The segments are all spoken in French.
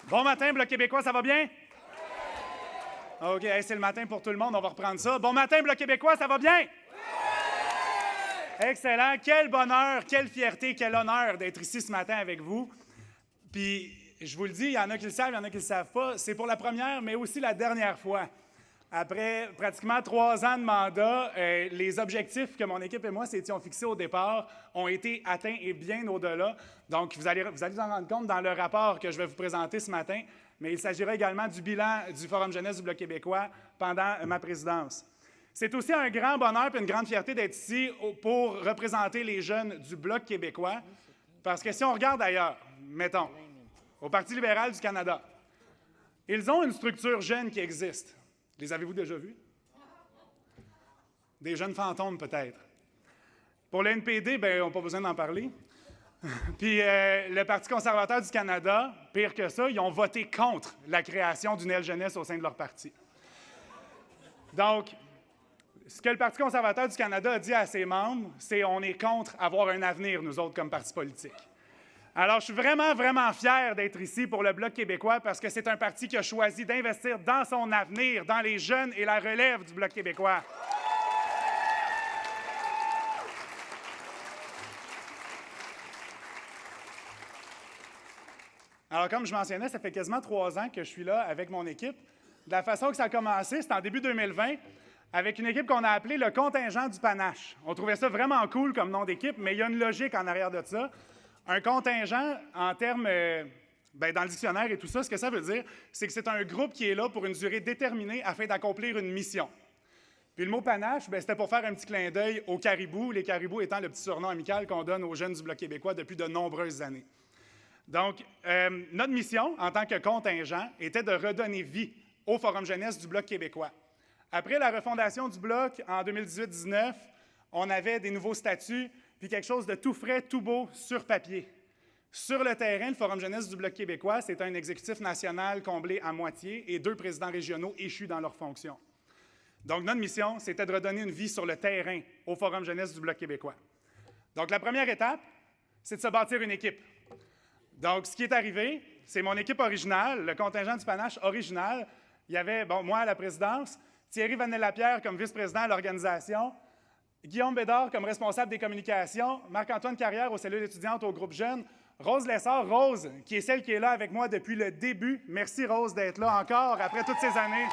Bon matin, Bloc québécois, ça va bien? OK, hey, c'est le matin pour tout le monde, on va reprendre ça. Bon matin, Bloc québécois, ça va bien? Excellent. Quel bonheur, quelle fierté, quel honneur d'être ici ce matin avec vous. Puis, je vous le dis, il y en a qui le savent, il y en a qui ne le savent pas. C'est pour la première, mais aussi la dernière fois. Après pratiquement 3 ans de mandat, les objectifs que mon équipe et moi s'étions fixés au départ ont été atteints et bien au-delà. Donc, vous allez vous en rendre compte dans le rapport que je vais vous présenter ce matin, mais il s'agira également du bilan du Forum jeunesse du Bloc québécois pendant ma présidence. C'est aussi un grand bonheur et une grande fierté d'être ici pour représenter les jeunes du Bloc québécois, parce que si on regarde ailleurs, mettons, au Parti libéral du Canada, ils ont une structure jeune qui existe. Les avez-vous déjà vus? Des jeunes fantômes, peut-être. Pour le NPD, bien, on n'a pas besoin d'en parler. Puis le Parti conservateur du Canada, pire que ça, ils ont voté contre la création d'une aile jeunesse au sein de leur parti. Donc, ce que le Parti conservateur du Canada a dit à ses membres, c'est on est contre avoir un avenir, nous autres, comme parti politique. Alors, je suis vraiment, vraiment fier d'être ici pour le Bloc québécois parce que c'est un parti qui a choisi d'investir dans son avenir, dans les jeunes et la relève du Bloc québécois. Alors, comme je mentionnais, ça fait quasiment 3 ans que je suis là avec mon équipe. De la façon que ça a commencé, c'était en début 2020, avec une équipe qu'on a appelée le contingent du panache. On trouvait ça vraiment cool comme nom d'équipe, mais il y a une logique en arrière de ça. Un contingent, en termes, dans le dictionnaire et tout ça, ce que ça veut dire, c'est que c'est un groupe qui est là pour une durée déterminée afin d'accomplir une mission. Puis le mot panache, c'était pour faire un petit clin d'œil aux caribous, les caribous étant le petit surnom amical qu'on donne aux jeunes du Bloc québécois depuis de nombreuses années. Donc, notre mission, en tant que contingent, était de redonner vie au Forum jeunesse du Bloc québécois. Après la refondation du Bloc en 2018-19, on avait des nouveaux statuts, puis quelque chose de tout frais, tout beau, sur papier. Sur le terrain, le Forum jeunesse du Bloc québécois, c'est un exécutif national comblé à moitié et 2 présidents régionaux échus dans leurs fonctions. Donc, notre mission, c'était de redonner une vie sur le terrain au Forum jeunesse du Bloc québécois. Donc, la première étape, c'est de se bâtir une équipe. Donc, ce qui est arrivé, c'est mon équipe originale, le contingent du panache original. Il y avait, moi à la présidence, Thierry Vanel-Lapierre comme vice-président à l'organisation, Guillaume Bédard comme responsable des communications, Marc-Antoine Carrière aux cellules étudiantes au groupe jeune, Rose Lessard, Rose, qui est celle qui est là avec moi depuis le début. Merci Rose d'être là encore après toutes ces années.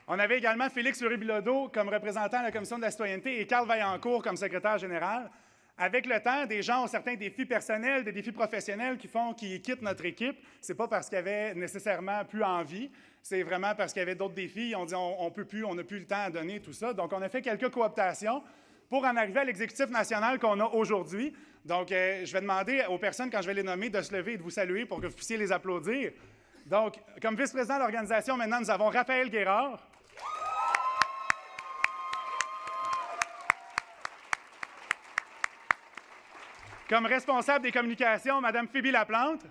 On avait également Félix Uribilodeau comme représentant de la Commission de la citoyenneté et Carl Vaillancourt comme secrétaire général. Avec le temps, des gens ont certains défis personnels, des défis professionnels qui font qu'ils quittent notre équipe. Ce n'est pas parce qu'ils avaient nécessairement plus envie, c'est vraiment parce qu'il y avait d'autres défis. On dit on ne peut plus, on n'a plus le temps à donner, tout ça. Donc, on a fait quelques cooptations pour en arriver à l'exécutif national qu'on a aujourd'hui. Donc, je vais demander aux personnes, quand je vais les nommer, de se lever et de vous saluer pour que vous puissiez les applaudir. Donc, comme vice-président de l'organisation, maintenant, nous avons Raphaël Guérard. Comme responsable des communications, Mme Phoebe Laplante.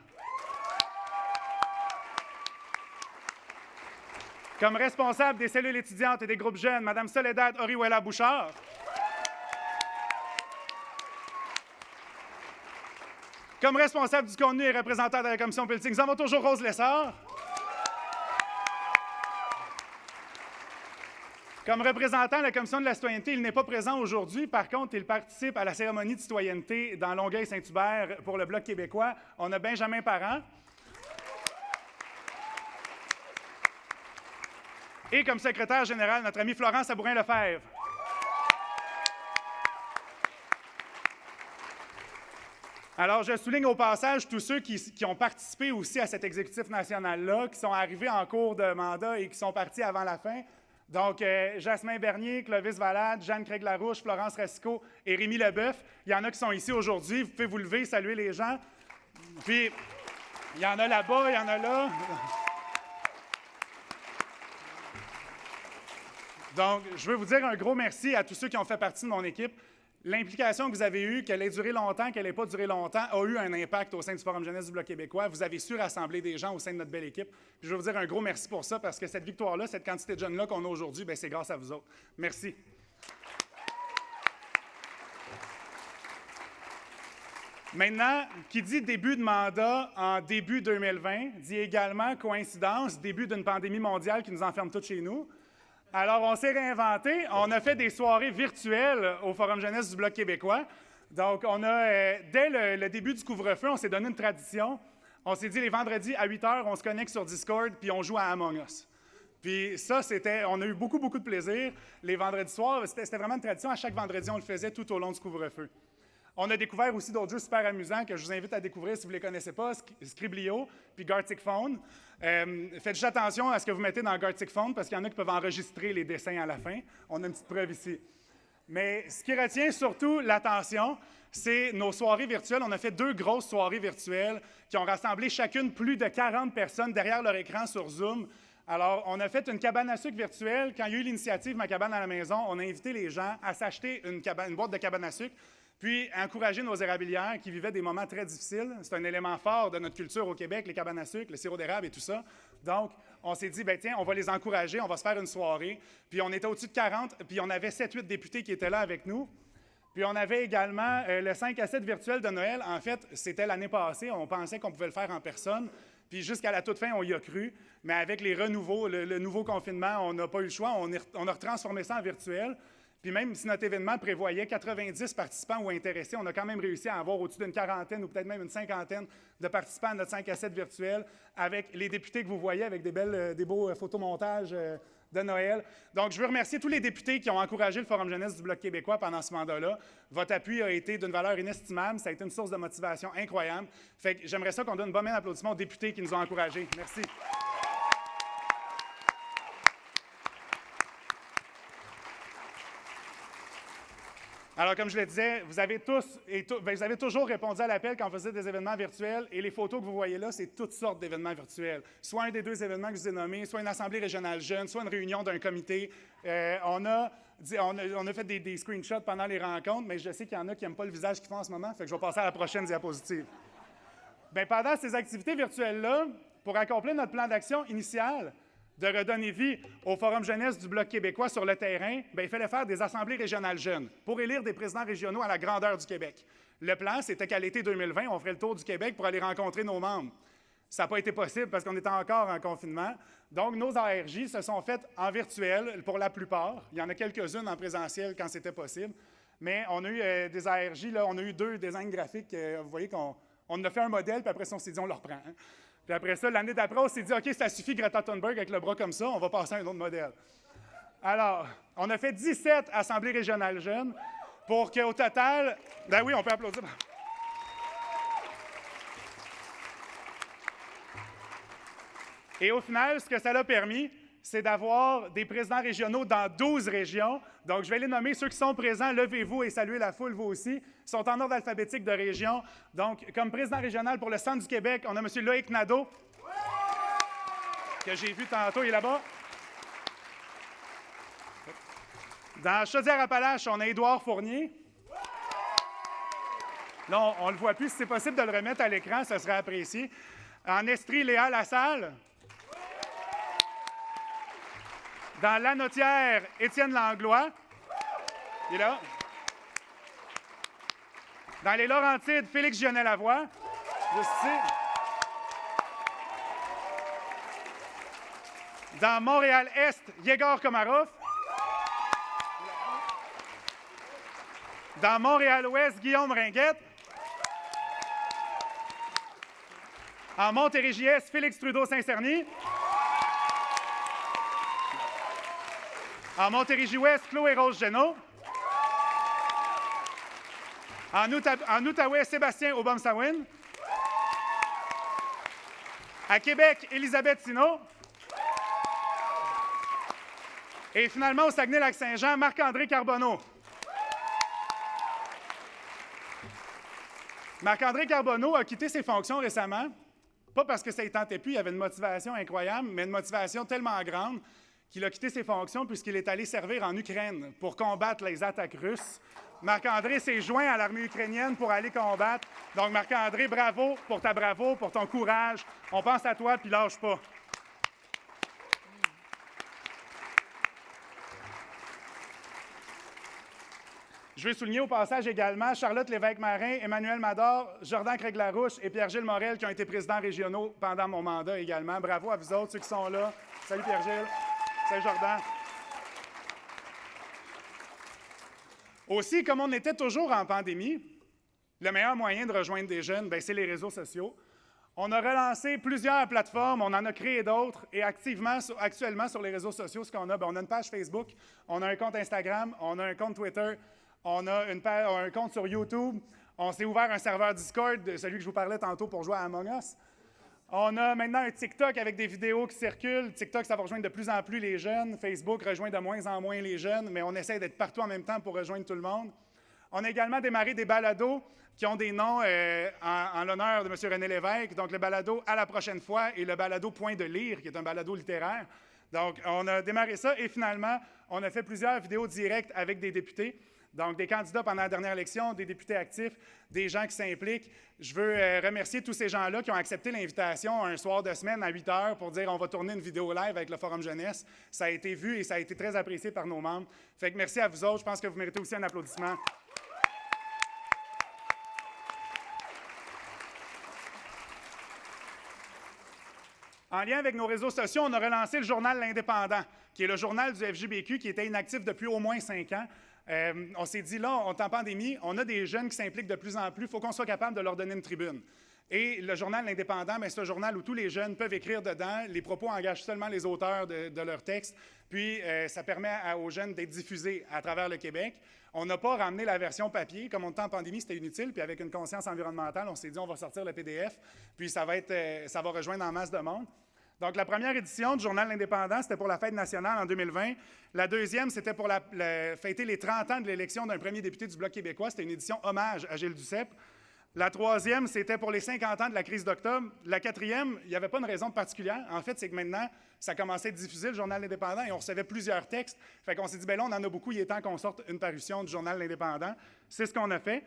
Comme responsable des cellules étudiantes et des groupes jeunes, Mme Soledad Orihuela-Bouchard. Comme responsable du contenu et représentant de la commission politique, nous avons toujours Rose Lessard. Comme représentant de la Commission de la citoyenneté, il n'est pas présent aujourd'hui. Par contre, il participe à la cérémonie de citoyenneté dans Longueuil-Saint-Hubert pour le Bloc québécois. On a Benjamin Parent. Et comme secrétaire général, notre ami Florent Sabourin-Lefebvre. Alors, je souligne au passage tous ceux qui ont participé aussi à cet exécutif national-là, qui sont arrivés en cours de mandat et qui sont partis avant la fin. Donc, Jasmin Bernier, Clovis Valade, Jeanne Craig-Larouche, Florence Racicot et Rémi Leboeuf. Il y en a qui sont ici aujourd'hui. Vous pouvez vous lever, saluer les gens. Puis, il y en a là-bas, il y en a là. Donc, je veux vous dire un gros merci à tous ceux qui ont fait partie de mon équipe. L'implication que vous avez eue, qu'elle ait duré longtemps, qu'elle n'ait pas duré longtemps, a eu un impact au sein du Forum jeunesse du Bloc québécois. Vous avez su rassembler des gens au sein de notre belle équipe. Puis je veux vous dire un gros merci pour ça, parce que cette victoire-là, cette quantité de jeunes-là qu'on a aujourd'hui, c'est grâce à vous autres. Merci. Maintenant, qui dit début de mandat en début 2020, dit également coïncidence, début d'une pandémie mondiale qui nous enferme tous chez nous. Alors, on s'est réinventé. On a fait des soirées virtuelles au Forum jeunesse du Bloc québécois. Donc, on a, dès le début du couvre-feu, on s'est donné une tradition. On s'est dit les vendredis à 8 h, on se connecte sur Discord puis on joue à Among Us. Puis ça, on a eu beaucoup de plaisir. Les vendredis soirs, c'était vraiment une tradition. À chaque vendredi, on le faisait tout au long du couvre-feu. On a découvert aussi d'autres jeux super amusants que je vous invite à découvrir si vous ne les connaissez pas, Scriblio puis Gartic Phone. Faites juste attention à ce que vous mettez dans Gartic Phone parce qu'il y en a qui peuvent enregistrer les dessins à la fin. On a une petite preuve ici. Mais ce qui retient surtout l'attention, c'est nos soirées virtuelles. On a fait 2 grosses soirées virtuelles qui ont rassemblé chacune plus de 40 personnes derrière leur écran sur Zoom. Alors, on a fait une cabane à sucre virtuelle. Quand il y a eu l'initiative Ma cabane à la maison, on a invité les gens à s'acheter une boîte de cabane à sucre, puis à encourager nos érablières qui vivaient des moments très difficiles. C'est un élément fort de notre culture au Québec, les cabanes à sucre, le sirop d'érable et tout ça. Donc, on s'est dit, bien tiens, on va les encourager, on va se faire une soirée. Puis on était au-dessus de 40, puis on avait 7-8 députés qui étaient là avec nous. Puis on avait également le 5 à 7 virtuel de Noël. En fait, c'était l'année passée, on pensait qu'on pouvait le faire en personne. Puis jusqu'à la toute fin, on y a cru. Mais avec les renouveaux, le nouveau confinement, on n'a pas eu le choix. On a retransformé ça en virtuel. Puis même si notre événement prévoyait 90 participants ou intéressés, on a quand même réussi à avoir au-dessus d'une quarantaine ou peut-être même une cinquantaine de participants à notre 5 à 7 virtuel avec les députés que vous voyez avec des beaux photomontages de Noël. Donc, je veux remercier tous les députés qui ont encouragé le Forum jeunesse du Bloc québécois pendant ce mandat-là. Votre appui a été d'une valeur inestimable. Ça a été une source de motivation incroyable. Fait que j'aimerais ça qu'on donne une bonne main d'applaudissement aux députés qui nous ont encouragés. Merci. Alors, comme je le disais, vous avez toujours répondu à l'appel quand on faisait des événements virtuels et les photos que vous voyez là, c'est toutes sortes d'événements virtuels. Soit un des 2 événements que je vous ai nommés, soit une assemblée régionale jeune, soit une réunion d'un comité. On a fait des screenshots pendant les rencontres, mais je sais qu'il y en a qui n'aiment pas le visage qu'ils font en ce moment, fait que je vais passer à la prochaine diapositive. Bien, pendant ces activités virtuelles-là, pour accomplir notre plan d'action initial, de redonner vie au Forum jeunesse du Bloc québécois sur le terrain, bien, il fallait faire des assemblées régionales jeunes pour élire des présidents régionaux à la grandeur du Québec. Le plan, c'était qu'à l'été 2020, on ferait le tour du Québec pour aller rencontrer nos membres. Ça n'a pas été possible parce qu'on était encore en confinement. Donc, nos ARJ se sont faites en virtuel pour la plupart. Il y en a quelques-unes en présentiel quand c'était possible. Mais on a eu des ARJ, là, on a eu 2 designs graphiques. Vous voyez qu'on a fait un modèle, puis après ça, on s'est dit, on le reprend. Hein? Puis après ça, l'année d'après, on s'est dit, OK, ça suffit, Greta Thunberg, avec le bras comme ça, on va passer à un autre modèle. Alors, on a fait 17 assemblées régionales jeunes pour qu'au total... Ben oui, on peut applaudir. Et au final, ce que ça a permis, c'est d'avoir des présidents régionaux dans 12 régions. Donc, je vais les nommer. Ceux qui sont présents, levez-vous et saluez la foule, vous aussi. Ils sont en ordre alphabétique de région. Donc, comme président régional pour le Centre du Québec, on a M. Loïc Nadeau, que j'ai vu tantôt, il est là-bas. Dans Chaudière-Appalaches, on a Édouard Fournier. Là, on ne le voit plus. Si c'est possible de le remettre à l'écran, ça serait apprécié. En Estrie, Léa Lassalle. Dans Lanaudière, Étienne Langlois. Il est là. Dans les Laurentides, Félix Gionnet-Lavoie. Juste ici. Dans Montréal-Est, Yegor Komarov. Dans Montréal-Ouest, Guillaume Ringuette. En Montérégie-Est, Félix Trudeau-Saint-Cerny. En Montérégie-Ouest, Chloé-Rose Génaud. En Outaouais, Sébastien Obomsawin. À Québec, Élisabeth Sinault. Et finalement, au Saguenay-Lac-Saint-Jean, Marc-André Carbonneau. Marc-André Carbonneau a quitté ses fonctions récemment, pas parce que ça ne tentait plus, il avait une motivation incroyable, mais une motivation tellement grande qu'il a quitté ses fonctions puisqu'il est allé servir en Ukraine pour combattre les attaques russes. Marc-André s'est joint à l'armée ukrainienne pour aller combattre. Donc, Marc-André, bravo pour ta bravoure, pour ton courage. On pense à toi, puis lâche pas. Je veux souligner au passage également Charlotte Lévesque-Marin, Emmanuel Mador, Jordan Craig-Larouche et Pierre-Gilles Morel qui ont été présidents régionaux pendant mon mandat également. Bravo à vous autres, ceux qui sont là. Salut Pierre-Gilles. Salut Jordan. Aussi, comme on était toujours en pandémie, le meilleur moyen de rejoindre des jeunes, c'est les réseaux sociaux. On a relancé plusieurs plateformes, on en a créé d'autres, et actuellement sur les réseaux sociaux, ce qu'on a, on a une page Facebook, on a un compte Instagram, on a un compte Twitter, on a un compte sur YouTube, on s'est ouvert un serveur Discord, celui que je vous parlais tantôt pour jouer à Among Us. On a maintenant un TikTok avec des vidéos qui circulent. TikTok, ça va rejoindre de plus en plus les jeunes. Facebook rejoint de moins en moins les jeunes, mais on essaie d'être partout en même temps pour rejoindre tout le monde. On a également démarré des balados qui ont des noms en l'honneur de M. René Lévesque. Donc, le balado À la prochaine fois et le balado Point de lire, qui est un balado littéraire. Donc, on a démarré ça et finalement, on a fait plusieurs vidéos directes avec des députés. Donc, des candidats pendant la dernière élection, des députés actifs, des gens qui s'impliquent. Je veux remercier tous ces gens-là qui ont accepté l'invitation un soir de semaine à 8 heures pour dire on va tourner une vidéo live avec le Forum Jeunesse. Ça a été vu et ça a été très apprécié par nos membres. Fait que merci à vous autres. Je pense que vous méritez aussi un applaudissement. En lien avec nos réseaux sociaux, on a relancé le journal L'Indépendant, qui est le journal du FJBQ qui était inactif depuis au moins 5 ans. On s'est dit, là, on est en pandémie, on a des jeunes qui s'impliquent de plus en plus, il faut qu'on soit capable de leur donner une tribune. Et le journal L'Indépendant, c'est un journal où tous les jeunes peuvent écrire dedans, les propos engagent seulement les auteurs de leurs textes, puis ça permet aux jeunes d'être diffusés à travers le Québec. On n'a pas ramené la version papier, comme on était en pandémie, c'était inutile, puis avec une conscience environnementale, on s'est dit, on va sortir le PDF, puis ça va rejoindre en masse de monde. Donc, la première édition du Journal L'Indépendant, c'était pour la fête nationale en 2020. La deuxième, c'était pour fêter les 30 ans de l'élection d'un premier député du Bloc québécois. C'était une édition hommage à Gilles Duceppe. La troisième, c'était pour les 50 ans de la crise d'octobre. La quatrième, il n'y avait pas une raison particulière. En fait, c'est que maintenant, ça commençait à être diffusé, le Journal L'Indépendant, et on recevait plusieurs textes. Fait qu'on s'est dit, là, on en a beaucoup, il est temps qu'on sorte une parution du Journal L'Indépendant. C'est ce qu'on a fait.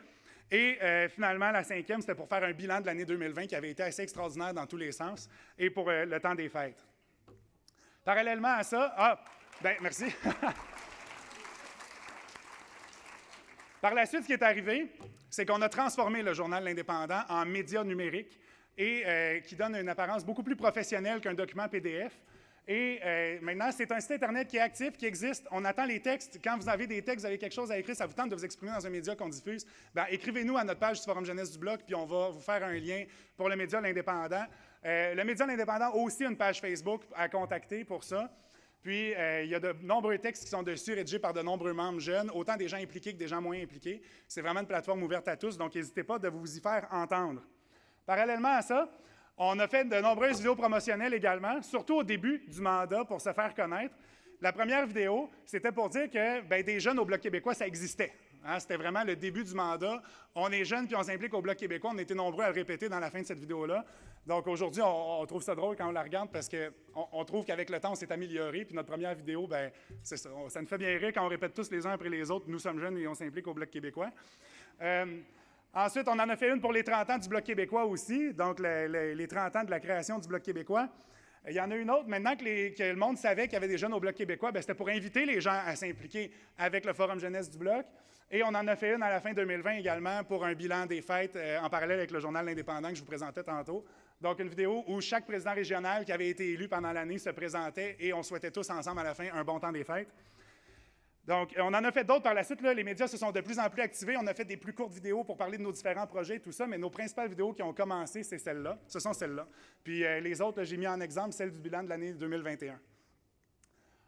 Et finalement, la cinquième, c'était pour faire un bilan de l'année 2020 qui avait été assez extraordinaire dans tous les sens et pour le temps des fêtes. Parallèlement à ça, merci. Par la suite, ce qui est arrivé, c'est qu'on a transformé le journal L'Indépendant en média numérique et qui donne une apparence beaucoup plus professionnelle qu'un document PDF. Et maintenant, c'est un site Internet qui est actif, qui existe. On attend les textes. Quand vous avez des textes, vous avez quelque chose à écrire, ça vous tente de vous exprimer dans un média qu'on diffuse, écrivez-nous à notre page du Forum Jeunesse du Bloc, puis on va vous faire un lien pour le média L'Indépendant. Le média L'Indépendant a aussi une page Facebook à contacter pour ça. Puis, il y a de nombreux textes qui sont dessus, rédigés par de nombreux membres jeunes, autant des gens impliqués que des gens moins impliqués. C'est vraiment une plateforme ouverte à tous, donc n'hésitez pas de vous y faire entendre. Parallèlement à ça, on a fait de nombreuses vidéos promotionnelles également, surtout au début du mandat pour se faire connaître. La première vidéo, c'était pour dire que des jeunes au Bloc québécois, ça existait. Hein, c'était vraiment le début du mandat. On est jeunes puis on s'implique au Bloc québécois. On était nombreux à le répéter dans la fin de cette vidéo-là. Donc aujourd'hui, on trouve ça drôle quand on la regarde parce qu'on trouve qu'avec le temps, on s'est amélioré. Puis notre première vidéo, c'est ça. Ça nous fait bien rire quand on répète tous les uns après les autres. Nous sommes jeunes et on s'implique au Bloc québécois. Ensuite, on en a fait une pour les 30 ans du Bloc québécois aussi, donc les 30 ans de la création du Bloc québécois. Il y en a une autre, maintenant que le monde savait qu'il y avait des jeunes au Bloc québécois, c'était pour inviter les gens à s'impliquer avec le Forum Jeunesse du Bloc. Et on en a fait une à la fin 2020 également pour un bilan des fêtes en parallèle avec le journal L'Indépendant que je vous présentais tantôt. Donc, une vidéo où chaque président régional qui avait été élu pendant l'année se présentait et on souhaitait tous ensemble à la fin un bon temps des fêtes. Donc, on en a fait d'autres par la suite. Là, les médias se sont de plus en plus activés. On a fait des plus courtes vidéos pour parler de nos différents projets et tout ça, mais nos principales vidéos qui ont commencé, c'est celles-là. Ce sont celles-là. Puis les autres, j'ai mis en exemple celle du bilan de l'année 2021.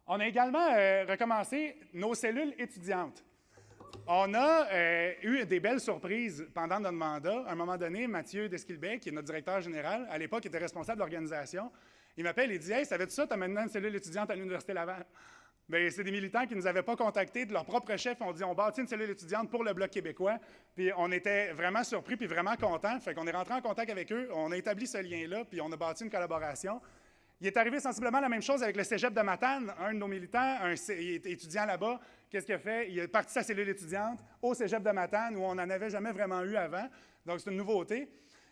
On a également recommencé nos cellules étudiantes. On a eu des belles surprises pendant notre mandat. À un moment donné, Mathieu Desquilbet, qui est notre directeur général, à l'époque, était responsable de l'organisation. Il m'appelle et dit « Hey, savais-tu ça? Tu as maintenant une cellule étudiante à l'Université Laval. » Bien, c'est des militants qui ne nous avaient pas contactés, de leur propre chef. On dit, on bâtit une cellule étudiante pour le Bloc québécois. Puis on était vraiment surpris puis vraiment contents. Fait qu'on est rentré en contact avec eux, on a établi ce lien-là, puis on a bâti une collaboration. Il est arrivé sensiblement la même chose avec le cégep de Matane. Un de nos militants, il est étudiant là-bas. Qu'est-ce qu'il a fait? Il a parti sa cellule étudiante au cégep de Matane, où on n'en avait jamais vraiment eu avant. Donc, c'est une nouveauté.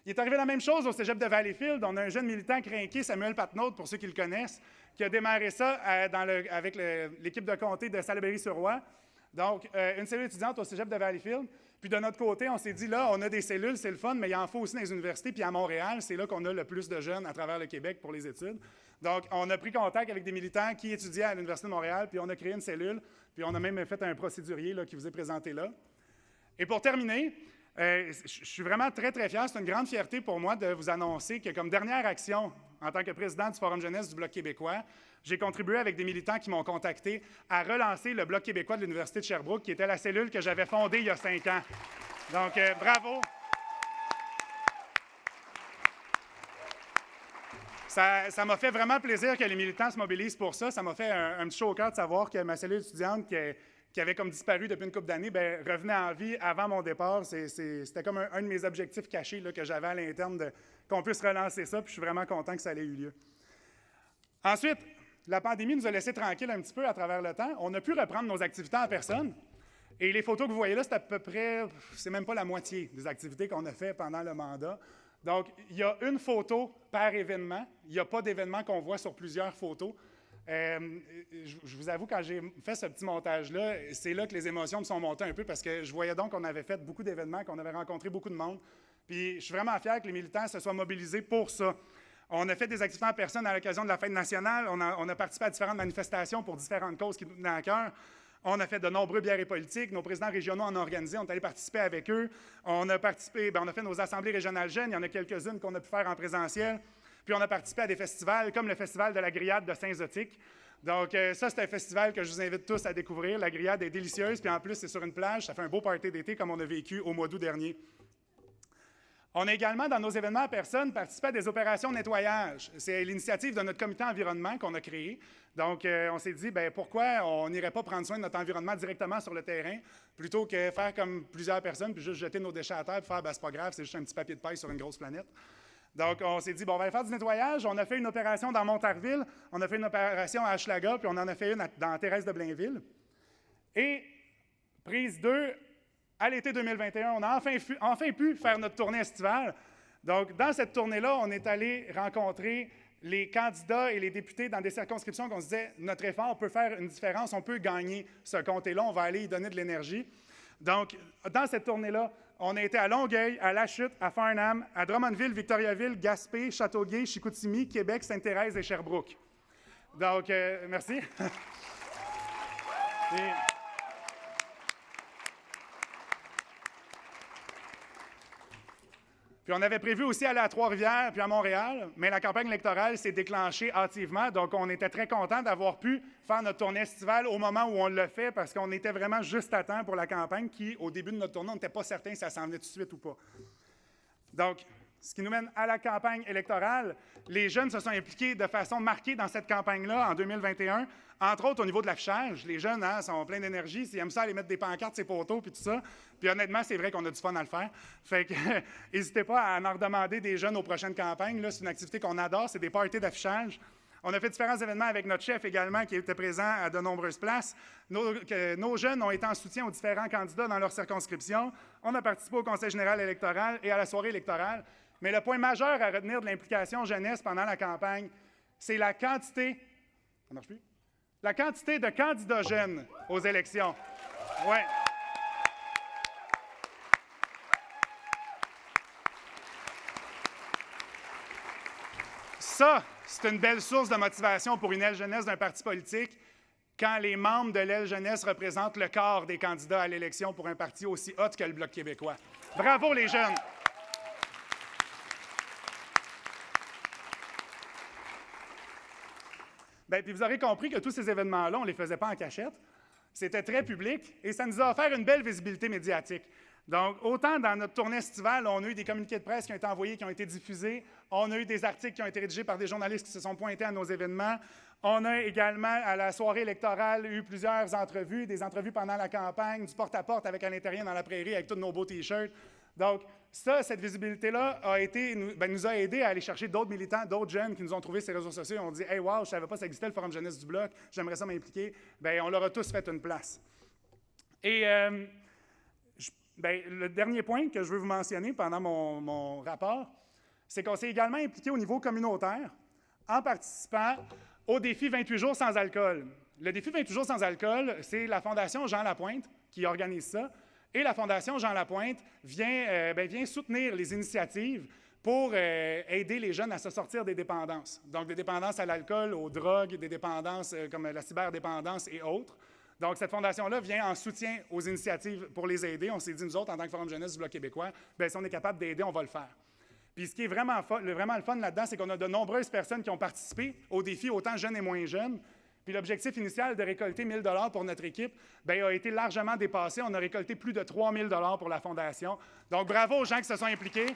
Il est arrivé la même chose au cégep de Valleyfield. On a un jeune militant crinqué, Samuel Patnaud, pour ceux qui le connaissent, qui a démarré ça avec l'équipe de comté de Salaberry-sur-Roi. Donc, une cellule étudiante au cégep de Valleyfield. Puis de notre côté, on s'est dit, là, on a des cellules, c'est le fun, mais il en faut aussi dans les universités. Puis à Montréal, c'est là qu'on a le plus de jeunes à travers le Québec pour les études. Donc, on a pris contact avec des militants qui étudiaient à l'Université de Montréal, puis on a créé une cellule. Puis on a même fait un procédurier là, qui vous est présenté là. Et pour terminer, je suis vraiment très, très fier. C'est une grande fierté pour moi de vous annoncer que comme dernière action, en tant que président du Forum jeunesse du Bloc québécois, j'ai contribué avec des militants qui m'ont contacté à relancer le Bloc québécois de l'Université de Sherbrooke, qui était la cellule que j'avais fondée il y a 5 ans. Donc, bravo! Ça m'a fait vraiment plaisir que les militants se mobilisent pour ça. Ça m'a fait un petit chaud au cœur de savoir que ma cellule étudiante, qui avait comme disparu depuis une couple d'années, revenait en vie avant mon départ. C'était comme un de mes objectifs cachés là, que j'avais à l'interne, qu'on puisse relancer ça, puis je suis vraiment content que ça ait eu lieu. Ensuite, la pandémie nous a laissé tranquilles un petit peu à travers le temps. On a pu reprendre nos activités en personne. Et les photos que vous voyez là, c'est à peu près, c'est même pas la moitié des activités qu'on a fait pendant le mandat. Donc, il y a une photo par événement. Il n'y a pas d'événement qu'on voit sur plusieurs photos. Je vous avoue, quand j'ai fait ce petit montage-là, c'est là que les émotions me sont montées un peu parce que je voyais donc qu'on avait fait beaucoup d'événements, qu'on avait rencontré beaucoup de monde. Puis, je suis vraiment fier que les militants se soient mobilisés pour ça. On a fait des activités en personne à l'occasion de la fête nationale. On a participé à différentes manifestations pour différentes causes qui nous tenaient à cœur. On a fait de nombreux bières politiques. Nos présidents régionaux en ont organisé. On est allé participer avec eux. On a participé, on a fait nos assemblées régionales jeunes. Il y en a quelques-unes qu'on a pu faire en présentiel. Puis on a participé à des festivals comme le Festival de la grillade de Saint-Zotique. Donc ça, c'est un festival que je vous invite tous à découvrir. La grillade est délicieuse. Puis en plus, c'est sur une plage. Ça fait un beau party d'été comme on a vécu au mois d'août dernier. On a également, dans nos événements en personne, participé à des opérations de nettoyage. C'est l'initiative de notre comité environnement qu'on a créé. Donc, on s'est dit, pourquoi on n'irait pas prendre soin de notre environnement directement sur le terrain, plutôt que faire comme plusieurs personnes, puis juste jeter nos déchets à terre, puis faire, c'est pas grave, c'est juste un petit papier de paille sur une grosse planète. Donc, on s'est dit, on va aller faire du nettoyage. On a fait une opération dans Montarville, on a fait une opération à Hochelaga, puis on en a fait une dans Thérèse de Blainville. Et, prise 2, à l'été 2021, on a enfin pu faire notre tournée estivale. Donc, dans cette tournée-là, on est allé rencontrer les candidats et les députés dans des circonscriptions qu'on se disait, notre effort peut faire une différence, on peut gagner ce comté-là, on va aller y donner de l'énergie. Donc, dans cette tournée-là, on a été à Longueuil, à La Chute, à Farnham, à Drummondville, Victoriaville, Gaspé, Châteauguay, Chicoutimi, Québec, Sainte-Thérèse et Sherbrooke. Donc, merci. Puis on avait prévu aussi aller à Trois-Rivières puis à Montréal, mais la campagne électorale s'est déclenchée hâtivement, donc on était très contents d'avoir pu faire notre tournée estivale au moment où on l'a fait parce qu'on était vraiment juste à temps pour la campagne qui, au début de notre tournée, on n'était pas certain si ça s'en venait tout de suite ou pas. Donc, ce qui nous mène à la campagne électorale, les jeunes se sont impliqués de façon marquée dans cette campagne-là en 2021, entre autres au niveau de l'affichage. Les jeunes sont pleins d'énergie, ils aiment ça aller mettre des pancartes, ces poteaux, puis tout ça. Puis honnêtement, c'est vrai qu'on a du fun à le faire. Fait que n'hésitez pas à en redemander des jeunes aux prochaines campagnes. Là, c'est une activité qu'on adore, c'est des parties d'affichage. On a fait différents événements avec notre chef également, qui était présent à de nombreuses places. Nos jeunes ont été en soutien aux différents candidats dans leur circonscription. On a participé au Conseil général électoral et à la soirée électorale. Mais le point majeur à retenir de l'implication jeunesse pendant la campagne, c'est la quantité... Ça marche plus? La quantité de candidats jeunes aux élections. Oui. Ça, c'est une belle source de motivation pour une aile jeunesse d'un parti politique quand les membres de l'aile jeunesse représentent le quart des candidats à l'élection pour un parti aussi hot que le Bloc québécois. Bravo les jeunes! Puis vous aurez compris que tous ces événements-là, on ne les faisait pas en cachette. C'était très public et ça nous a offert une belle visibilité médiatique. Donc, autant dans notre tournée estivale, on a eu des communiqués de presse qui ont été envoyés, qui ont été diffusés. On a eu des articles qui ont été rédigés par des journalistes qui se sont pointés à nos événements. On a également, à la soirée électorale, eu plusieurs entrevues, des entrevues pendant la campagne, du porte-à-porte avec Alain Terrien dans la prairie avec tous nos beaux T-shirts. Donc, cette visibilité-là nous a aidés à aller chercher d'autres militants, d'autres jeunes qui nous ont trouvé ces réseaux sociaux et ont dit « Hey, wow, je ne savais pas que ça existait, le Forum jeunesse du Bloc, j'aimerais ça m'impliquer. » On leur a tous fait une place. Et le dernier point que je veux vous mentionner pendant mon rapport, c'est qu'on s'est également impliqué au niveau communautaire en participant au défi 28 jours sans alcool. Le défi 20 toujours sans alcool, c'est la Fondation Jean Lapointe qui organise ça. Et la Fondation Jean Lapointe vient soutenir les initiatives pour aider les jeunes à se sortir des dépendances. Donc, des dépendances à l'alcool, aux drogues, des dépendances comme la cyberdépendance et autres. Donc, cette fondation-là vient en soutien aux initiatives pour les aider. On s'est dit, nous autres, en tant que Forum jeunesse du Bloc québécois, bien, si on est capable d'aider, on va le faire. Puis, ce qui est vraiment le fun là-dedans, c'est qu'on a de nombreuses personnes qui ont participé au défi, autant jeunes et moins jeunes. Puis, l'objectif initial de récolter 1 000 $ pour notre équipe bien, a été largement dépassé. On a récolté plus de 3 000 $ pour la fondation. Donc, bravo aux gens qui se sont impliqués.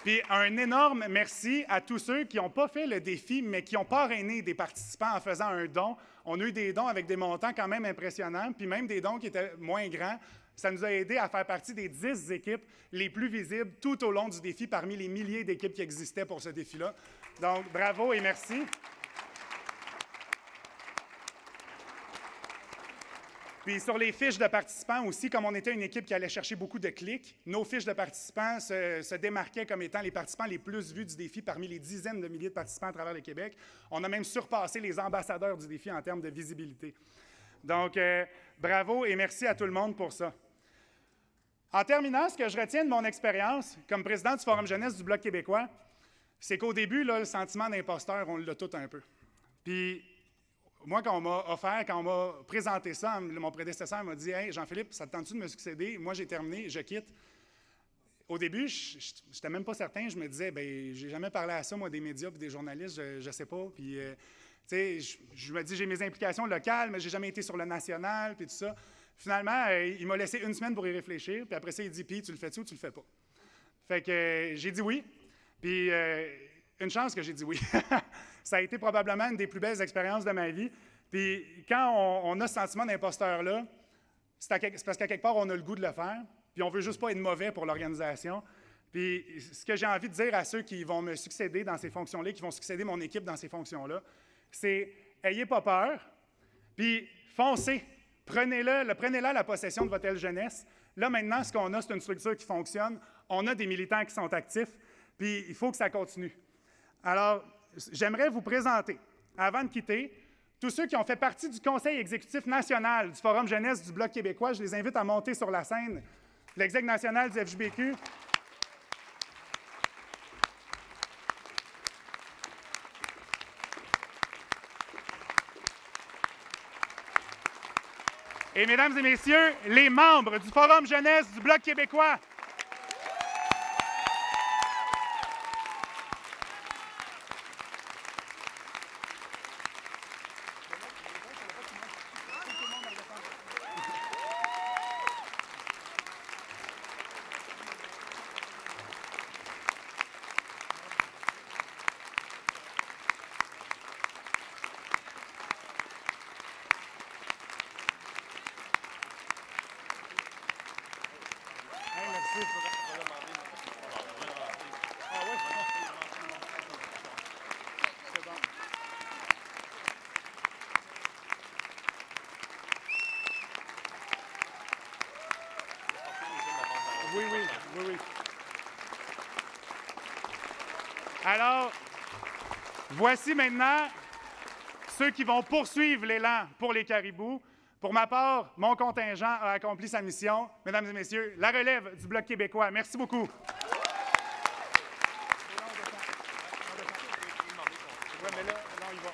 Puis un énorme merci à tous ceux qui n'ont pas fait le défi, mais qui ont parrainé des participants en faisant un don. On a eu des dons avec des montants quand même impressionnants, puis même des dons qui étaient moins grands. Ça nous a aidés à faire partie des 10 équipes les plus visibles tout au long du défi parmi les milliers d'équipes qui existaient pour ce défi-là. Donc, bravo et merci. Puis sur les fiches de participants aussi, comme on était une équipe qui allait chercher beaucoup de clics, nos fiches de participants se démarquaient comme étant les participants les plus vus du défi parmi les dizaines de milliers de participants à travers le Québec. On a même surpassé les ambassadeurs du défi en termes de visibilité. Donc, bravo et merci à tout le monde pour ça. En terminant, ce que je retiens de mon expérience comme président du Forum jeunesse du Bloc québécois, c'est qu'au début, là, le sentiment d'imposteur, on l'a tout un peu. Puis, moi, quand on m'a présenté ça, mon prédécesseur m'a dit « Hey, Jean-Philippe, ça te tente-tu de me succéder? Moi, j'ai terminé, je quitte. » Au début, je n'étais même pas certain. Je me disais « Bien, j'ai jamais parlé à ça, moi, des médias et des journalistes, je ne sais pas. » Puis, tu sais, je me dis « J'ai mes implications locales, mais je n'ai jamais été sur le national, puis tout ça. » Finalement, il m'a laissé une semaine pour y réfléchir, puis après ça, il dit « Puis, tu le fais-tu ou tu le fais pas? » Fait que j'ai dit oui. Puis, une chance que j'ai dit oui. Ça a été probablement une des plus belles expériences de ma vie. Puis quand on a ce sentiment d'imposteur-là, c'est parce qu'à quelque part, on a le goût de le faire, puis on ne veut juste pas être mauvais pour l'organisation. Puis ce que j'ai envie de dire à ceux qui vont me succéder dans ces fonctions-là, qui vont succéder mon équipe dans ces fonctions-là, c'est « Ayez pas peur, puis foncez. Prenez-la la possession de votre aile jeunesse. Là, maintenant, ce qu'on a, c'est une structure qui fonctionne. On a des militants qui sont actifs, puis il faut que ça continue. » Alors, j'aimerais vous présenter, avant de quitter, tous ceux qui ont fait partie du Conseil exécutif national du Forum jeunesse du Bloc québécois. Je les invite à monter sur la scène. L'exec national du FJBQ. Et mesdames et messieurs, les membres du Forum jeunesse du Bloc québécois. Oui. Alors, voici maintenant ceux qui vont poursuivre l'élan pour les caribous. Pour ma part, mon contingent a accompli sa mission. Mesdames et messieurs, la relève du Bloc québécois. Merci beaucoup. Ouais, mais là, on y va.